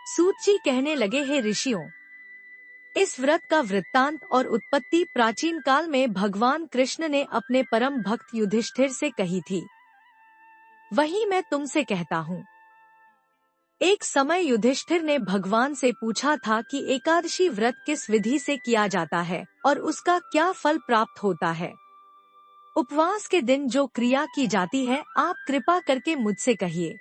सूत जी कहने लगे, हे ऋषियों, इस व्रत का वृत्तांत और उत्पत्ति प्राचीन काल में भगवान कृष्ण ने अपने परम भक्त युधिष्ठिर से कही थी। वही मैं तुमसे कहता हूँ। एक समय युधिष्ठिर ने भगवान से पूछा था कि एकादशी व्रत किस विधि से किया जाता है और उसका क्या फल प्राप्त होता है। उपवास के दिन जो क्रिया की जाती है, आप कृपा करके मुझसे कहिए।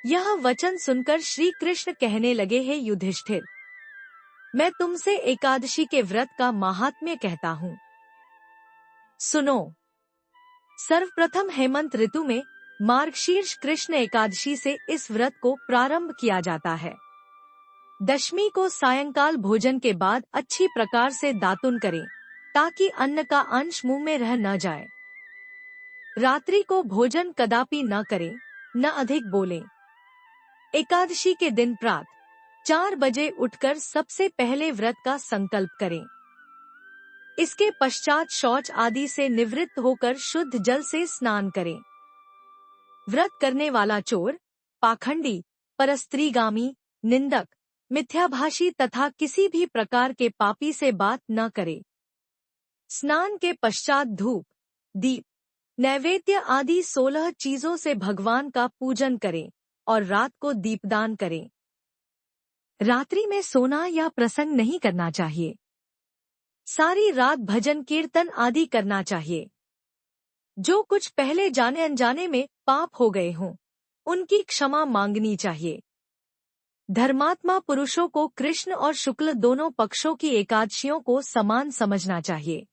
यह वचन सुनकर श्री कृष्ण कहने लगे, हे युधिष्ठिर, मैं तुमसे एकादशी के व्रत का महात्म्य कहता हूँ। सुनो। सर्वप्रथम हेमंत ऋतु में मार्गशीर्ष कृष्ण एकादशी से इस व्रत को प्रारंभ किया जाता है। दशमी को सायंकाल भोजन के बाद अच्छी प्रकार से दातुन करें ताकि अन्न का अंश मुंह में रह न जाए। रात्रि को भोजन कदापि न करें, न अधिक बोलें। एकादशी के दिन प्रातः 4 बजे उठकर सबसे पहले व्रत का संकल्प करें। इसके पश्चात शौच आदि से निवृत्त होकर शुद्ध जल से स्नान करें। व्रत करने वाला चोर, पाखंडी, परस्त्रीगामी, निंदक, मिथ्याभाषी तथा किसी भी प्रकार के पापी से बात न करे। स्नान के पश्चात धूप, दीप, नैवेद्य आदि 16 चीजों से भगवान का पूजन करें और रात को दीपदान करें। रात्रि में सोना या प्रसंग नहीं करना चाहिए। सारी रात भजन कीर्तन आदि करना चाहिए। जो कुछ पहले जाने अनजाने में पाप हो गए हों, उनकी क्षमा मांगनी चाहिए। धर्मात्मा पुरुषों को कृष्ण और शुक्ल दोनों पक्षों की एकादशियों को समान समझना चाहिए।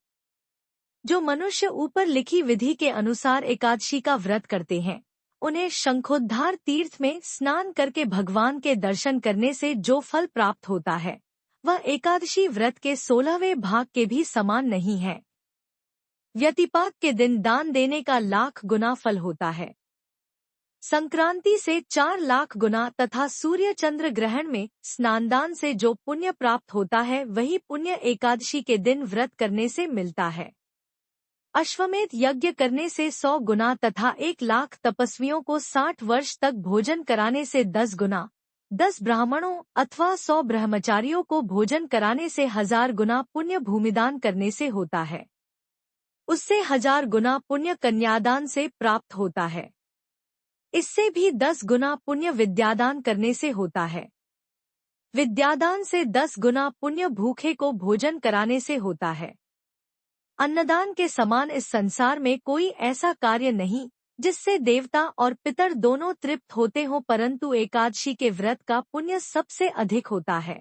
जो मनुष्य ऊपर लिखी विधि के अनुसार एकादशी का व्रत करते हैं, उन्हें शंखोद्धार तीर्थ में स्नान करके भगवान के दर्शन करने से जो फल प्राप्त होता है, वह एकादशी व्रत के 16वें भाग के भी समान नहीं है। व्यतिपात के दिन दान देने का 1,00,000 गुना फल होता है। संक्रांति से 4,00,000 गुना तथा सूर्य चंद्र ग्रहण में स्नानदान से जो पुण्य प्राप्त होता है, वही पुण्य एकादशी के दिन व्रत करने से मिलता है। अश्वमेध यज्ञ करने से 100 गुना तथा 1,00,000 तपस्वियों को 60 वर्ष तक भोजन कराने से 10 गुना, 10 ब्राह्मणों अथवा 100 ब्रह्मचारियों को भोजन कराने से 1000 गुना पुण्य भूमिदान करने से होता है। उससे 1000 गुना पुण्य कन्यादान से प्राप्त होता है। इससे भी 10 गुना पुण्य विद्यादान करने से होता है। विद्यादान से 10 गुना पुण्य भूखे को भोजन कराने से होता है। अन्नदान के समान इस संसार में कोई ऐसा कार्य नहीं जिससे देवता और पितर दोनों तृप्त होते हों, परंतु एकादशी के व्रत का पुण्य सबसे अधिक होता है।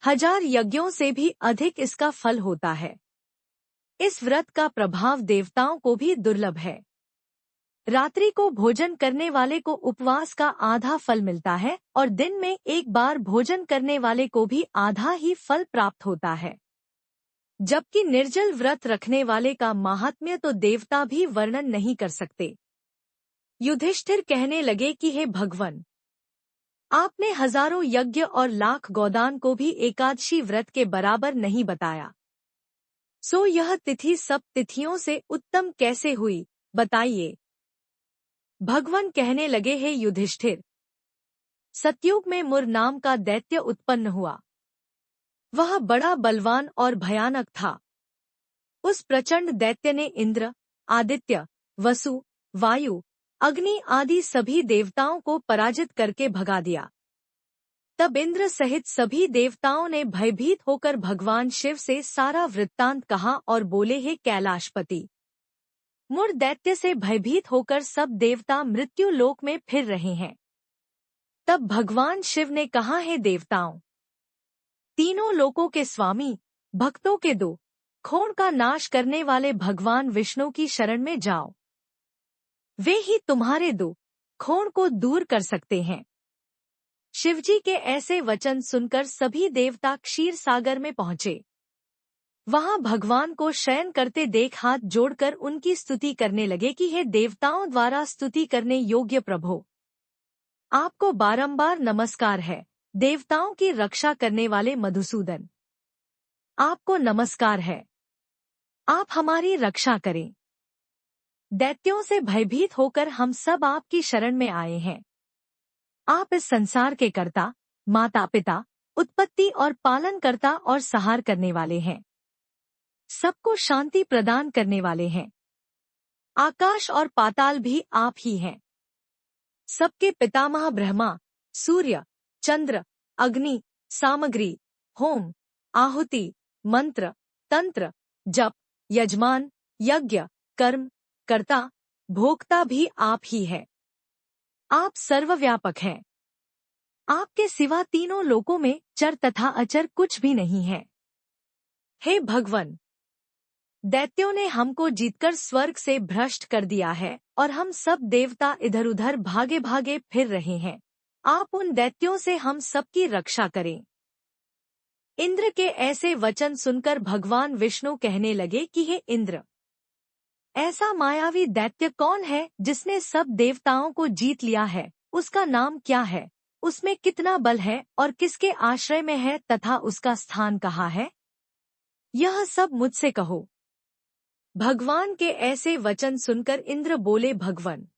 1000 यज्ञों से भी अधिक इसका फल होता है। इस व्रत का प्रभाव देवताओं को भी दुर्लभ है। रात्रि को भोजन करने वाले को उपवास का आधा फल मिलता है और दिन में एक बार भोजन करने वाले को भी आधा ही फल प्राप्त होता है। जबकि निर्जल व्रत रखने वाले का महात्म्य तो देवता भी वर्णन नहीं कर सकते। युधिष्ठिर कहने लगे कि हे भगवन, आपने हजारों यज्ञ और 1,00,000 गोदान को भी एकादशी व्रत के बराबर नहीं बताया। सो यह तिथि सब तिथियों से उत्तम कैसे हुई, बताइए। भगवान कहने लगे, हे युधिष्ठिर, सतयुग में मुर नाम का दैत्य उत्पन्न हुआ। वह बड़ा बलवान और भयानक था। उस प्रचंड दैत्य ने इंद्र, आदित्य, वसु, वायु, अग्नि आदि सभी देवताओं को पराजित करके भगा दिया। तब इंद्र सहित सभी देवताओं ने भयभीत होकर भगवान शिव से सारा वृत्तांत कहा और बोले, हे कैलाशपति, मुर दैत्य से भयभीत होकर सब देवता मृत्यु लोक में फिर रहे हैं। तब भगवान शिव ने कहा, हे देवताओं, तीनों लोकों के स्वामी, भक्तों के दो खोण का नाश करने वाले भगवान विष्णु की शरण में जाओ। वे ही तुम्हारे दो खोण को दूर कर सकते हैं। शिवजी के ऐसे वचन सुनकर सभी देवता क्षीर सागर में पहुंचे। वहां भगवान को शयन करते देख हाथ जोड़कर उनकी स्तुति करने लगे कि हे देवताओं द्वारा स्तुति करने योग्य प्रभो, आपको बारंबार नमस्कार है। देवताओं की रक्षा करने वाले मधुसूदन, आपको नमस्कार है। आप हमारी रक्षा करें। दैत्यों से भयभीत होकर हम सब आपकी शरण में आए हैं। आप इस संसार के कर्ता, माता पिता, उत्पत्ति और पालन करता और सहार करने वाले हैं। सबको शांति प्रदान करने वाले हैं। आकाश और पाताल भी आप ही हैं। सबके पितामह ब्रह्मा, सूर्य, चंद्र, अग्नि, सामग्री, होम, आहुति, मंत्र, तंत्र, जप, यजमान, यज्ञ, कर्म, कर्ता, भोक्ता भी आप ही है। आप सर्वव्यापक हैं। आपके सिवा तीनों लोकों में चर तथा अचर कुछ भी नहीं है। हे भगवन, दैत्यों ने हमको जीतकर स्वर्ग से भ्रष्ट कर दिया है और हम सब देवता इधर उधर भागे भागे फिर रहे हैं। आप उन दैत्यों से हम सबकी रक्षा करें। इंद्र के ऐसे वचन सुनकर भगवान विष्णु कहने लगे कि हे इंद्र, ऐसा मायावी दैत्य कौन है जिसने सब देवताओं को जीत लिया है? उसका नाम क्या है? उसमें कितना बल है और किसके आश्रय में है तथा उसका स्थान कहाँ है? यह सब मुझसे कहो। भगवान के ऐसे वचन सुनकर इंद्र बोले, भगवन,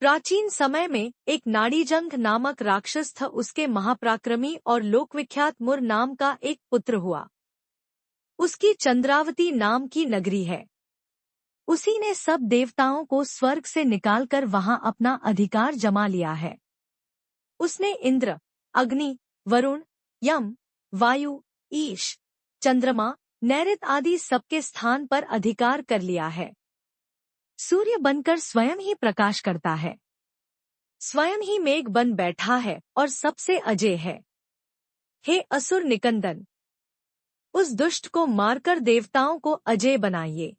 प्राचीन समय में एक नाड़ीजंघ नामक राक्षस था। उसके महापराक्रमी और लोकविख्यात मुर नाम का एक पुत्र हुआ। उसकी चंद्रावती नाम की नगरी है। उसी ने सब देवताओं को स्वर्ग से निकालकर वहां अपना अधिकार जमा लिया है। उसने इंद्र, अग्नि, वरुण, यम, वायु, ईश, चंद्रमा, नैऋत आदि सबके स्थान पर अधिकार कर लिया है। सूर्य बनकर स्वयं ही प्रकाश करता है, स्वयं ही मेघ बन बैठा है और सबसे अजय है। हे असुर निकंदन, उस दुष्ट को मारकर देवताओं को अजय बनाइए।